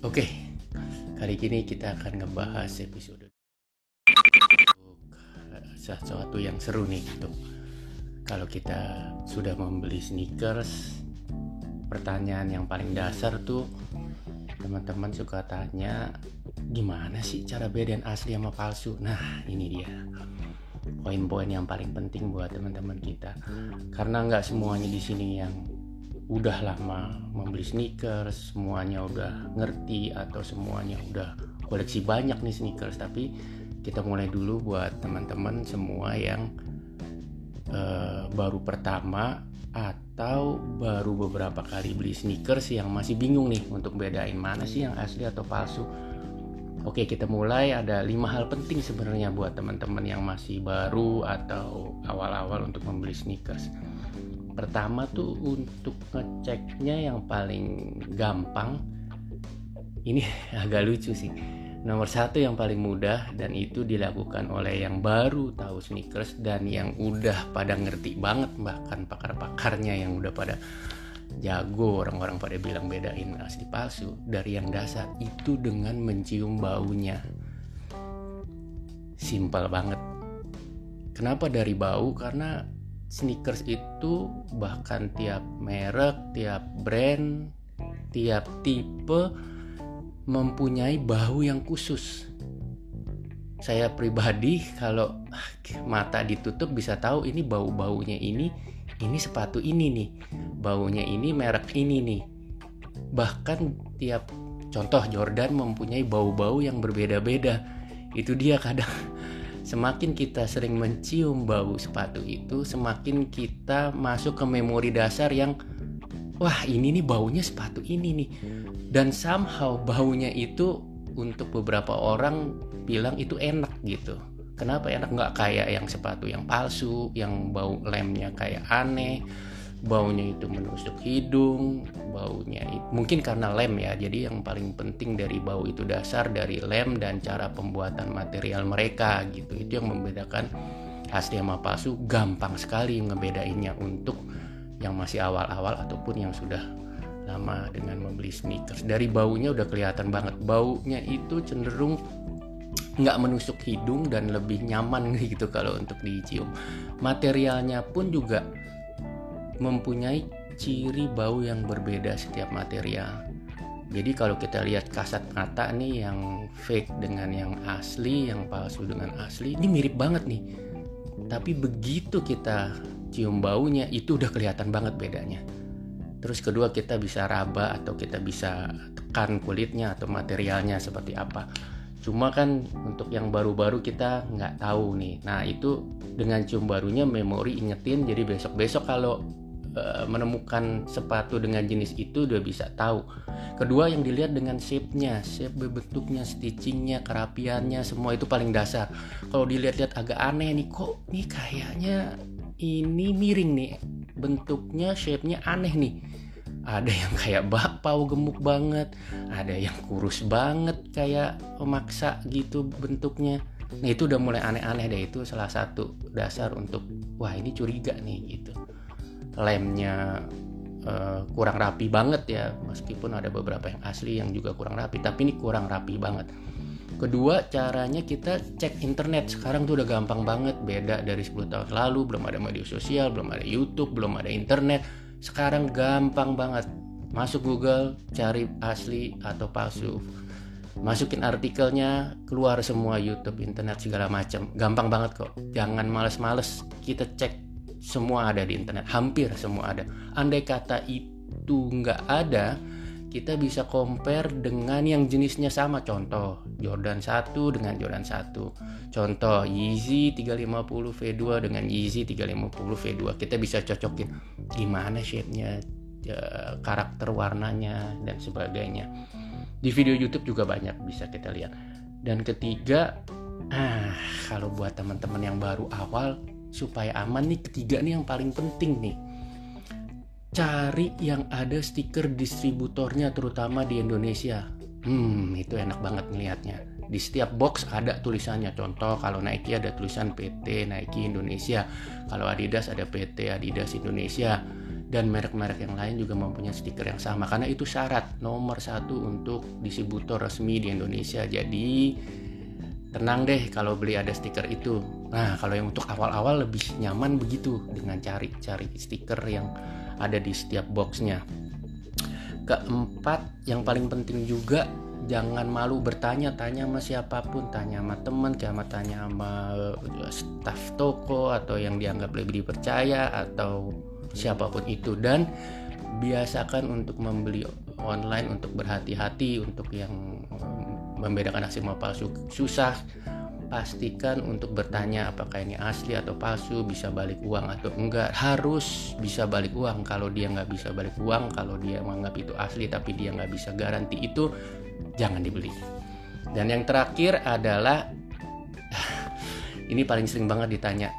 Oke, kali ini kita akan ngebahas episode sesuatu yang seru nih gitu. Kalau kita sudah membeli sneakers, pertanyaan yang paling dasar tuh teman-teman suka tanya, gimana sih cara bedain asli sama palsu? Nah, ini dia poin-poin yang paling penting buat teman-teman kita. Karena nggak semuanya di sini yang udah lama membeli sneakers, semuanya udah ngerti atau semuanya udah koleksi banyak nih sneakers. Tapi kita mulai dulu buat teman-teman semua yang baru pertama atau baru beberapa kali beli sneakers yang masih bingung nih untuk bedain mana sih yang asli atau palsu. Oke, kita mulai. Ada 5 hal penting sebenarnya buat teman-teman yang masih baru atau awal-awal untuk membeli sneakers. Pertama tuh untuk ngeceknya yang paling gampang, ini agak lucu sih. Nomor 1 yang paling mudah, dan itu dilakukan oleh yang baru tahu sneakers dan yang udah pada ngerti banget, bahkan pakar-pakarnya yang udah pada jago, orang-orang pada bilang bedain asli palsu dari yang dasar, itu dengan mencium baunya. Simpel banget. Kenapa dari bau? Karena sneakers itu bahkan tiap merek, tiap brand, tiap tipe mempunyai bau yang khusus. Saya pribadi kalau mata ditutup bisa tahu ini bau-baunya ini sepatu ini nih, baunya ini merek ini nih. Bahkan tiap contoh Jordan mempunyai bau-bau yang berbeda-beda. Itu dia kadang semakin kita sering mencium bau sepatu itu, semakin kita masuk ke memori dasar yang wah ini nih baunya sepatu ini nih. Dan somehow baunya itu untuk beberapa orang bilang itu enak gitu. Kenapa enak? Nggak kayak yang sepatu yang palsu, yang bau lemnya kayak aneh, baunya itu menusuk hidung, baunya mungkin karena lem ya. Jadi yang paling penting dari bau itu dasar dari lem dan cara pembuatan material mereka gitu. Itu yang membedakan asli sama palsu. Gampang sekali ngebedainnya untuk yang masih awal-awal ataupun yang sudah lama dengan membeli sneakers. Dari baunya udah kelihatan banget. Baunya itu cenderung nggak menusuk hidung dan lebih nyaman gitu kalau untuk dicium. Materialnya pun juga mempunyai ciri bau yang berbeda setiap material. Jadi kalau kita lihat kasat mata nih, yang fake dengan yang asli, yang palsu dengan asli, ini mirip banget nih. Tapi begitu kita cium baunya, itu udah kelihatan banget bedanya. Terus kedua, kita bisa raba atau kita bisa tekan kulitnya atau materialnya seperti apa. Cuma kan untuk yang baru-baru kita nggak tahu nih. Nah itu dengan cium barunya memori ingetin, jadi besok-besok kalau menemukan sepatu dengan jenis itu udah bisa tahu. Kedua yang dilihat dengan shape-nya, shape bentuknya, stitchingnya, kerapiannya, semua itu paling dasar. Kalau dilihat-lihat agak aneh nih, kok nih kayaknya ini miring nih, bentuknya, shape-nya aneh nih. Ada yang kayak bakpao gemuk banget, ada yang kurus banget kayak pemaksa gitu bentuknya. Nah itu udah mulai aneh-aneh deh. Itu salah satu dasar untuk wah ini curiga nih gitu. Lemnya kurang rapi banget ya, meskipun ada beberapa yang asli yang juga kurang rapi, tapi ini kurang rapi banget. Kedua, caranya kita cek internet. Sekarang tuh udah gampang banget, beda dari 10 tahun lalu. Belum ada media sosial, belum ada YouTube, belum ada internet. Sekarang gampang banget. Masuk Google, cari asli atau palsu. Masukin artikelnya, keluar semua YouTube, internet, segala macam. Gampang banget kok. Jangan males-males, kita cek. Semua ada di internet, hampir semua ada. Andai kata itu nggak ada, kita bisa compare dengan yang jenisnya sama. Contoh Jordan 1 dengan Jordan 1. Contoh Yeezy 350 V2 dengan Yeezy 350 V2. Kita bisa cocokin gimana shape-nya, karakter warnanya dan sebagainya. Di video YouTube juga banyak bisa kita lihat. Dan ketiga, kalau buat teman-teman yang baru awal supaya aman nih, ketiga nih yang paling penting nih. Cari yang ada stiker distributornya, terutama di Indonesia. Itu enak banget ngelihatnya. Di setiap box ada tulisannya. Contoh kalau Nike ada tulisan PT Nike Indonesia. Kalau Adidas ada PT Adidas Indonesia. dan merek-merek yang lain juga mempunyai stiker yang sama, karena itu syarat nomor 1 untuk distributor resmi di Indonesia. Jadi tenang deh kalau beli ada stiker itu. Nah, kalau yang untuk awal-awal lebih nyaman begitu dengan cari stiker yang ada di setiap boxnya. Keempat, yang paling penting juga, jangan malu bertanya sama siapapun, tanya sama teman, tanya sama staf toko atau yang dianggap lebih dipercaya atau siapapun itu. Dan biasakan untuk membeli online untuk berhati-hati, untuk yang membedakan asli sama palsu susah. Pastikan untuk bertanya apakah ini asli atau palsu, bisa balik uang atau enggak. Harus bisa balik uang. Kalau dia nggak bisa balik uang, kalau dia menganggap itu asli tapi dia nggak bisa garansi itu, jangan dibeli. Dan yang terakhir adalah ini paling sering banget ditanya,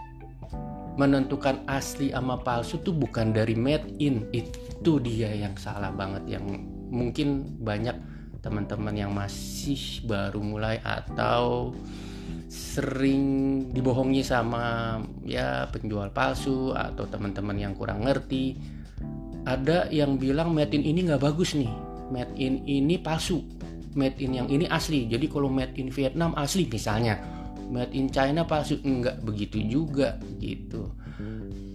menentukan asli sama palsu tuh bukan dari made in. Itu dia yang salah banget, yang mungkin banyak teman-teman yang masih baru mulai atau sering dibohongi sama ya penjual palsu atau teman-teman yang kurang ngerti. Ada yang bilang made in ini nggak bagus nih, made in ini palsu, made in yang ini asli. Jadi kalau made in Vietnam asli misalnya, made in China palsu. Enggak begitu juga gitu.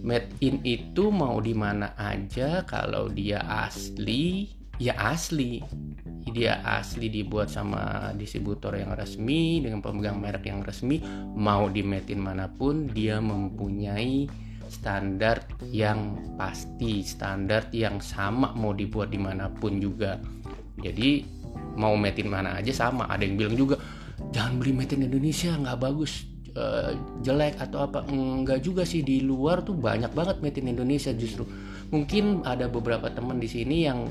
Made in itu mau di mana aja, kalau dia asli ya asli. Dia asli dibuat sama distributor yang resmi dengan pemegang merek yang resmi, mau di made in manapun dia mempunyai standar yang pasti, standar yang sama mau dibuat dimanapun juga. Jadi mau made in mana aja sama. Ada yang bilang juga jangan beli made in Indonesia, nggak bagus, jelek atau apa. Enggak juga sih, di luar tuh banyak banget made in Indonesia. Justru mungkin ada beberapa teman di sini yang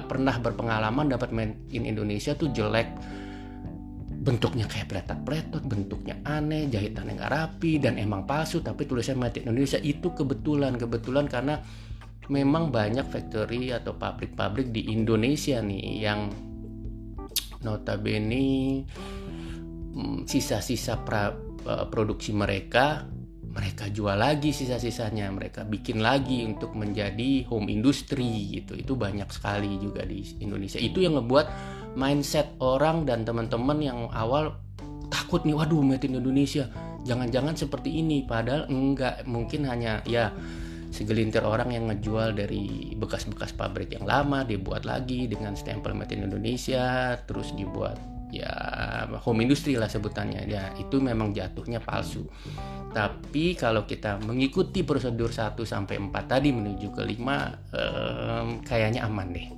pernah berpengalaman dapat made in Indonesia tuh jelek, bentuknya kayak pletot-pletot, bentuknya aneh, jahitannya nggak rapi dan emang palsu tapi tulisannya made in Indonesia. Itu kebetulan karena memang banyak factory atau pabrik-pabrik di Indonesia nih yang notabene sisa-sisa produksi mereka jual lagi, sisa-sisanya mereka bikin lagi untuk menjadi home industry gitu. Itu banyak sekali juga di Indonesia. Itu yang ngebuat mindset orang dan teman-teman yang awal takut nih, waduh made in Indonesia, jangan-jangan seperti ini. Padahal enggak, mungkin hanya ya segelintir orang yang ngejual dari bekas-bekas pabrik yang lama, dibuat lagi dengan stempel made in Indonesia, terus dibuat ya home industry lah sebutannya. Ya itu memang jatuhnya palsu. Tapi kalau kita mengikuti prosedur 1-4 tadi menuju ke 5, kayaknya aman deh.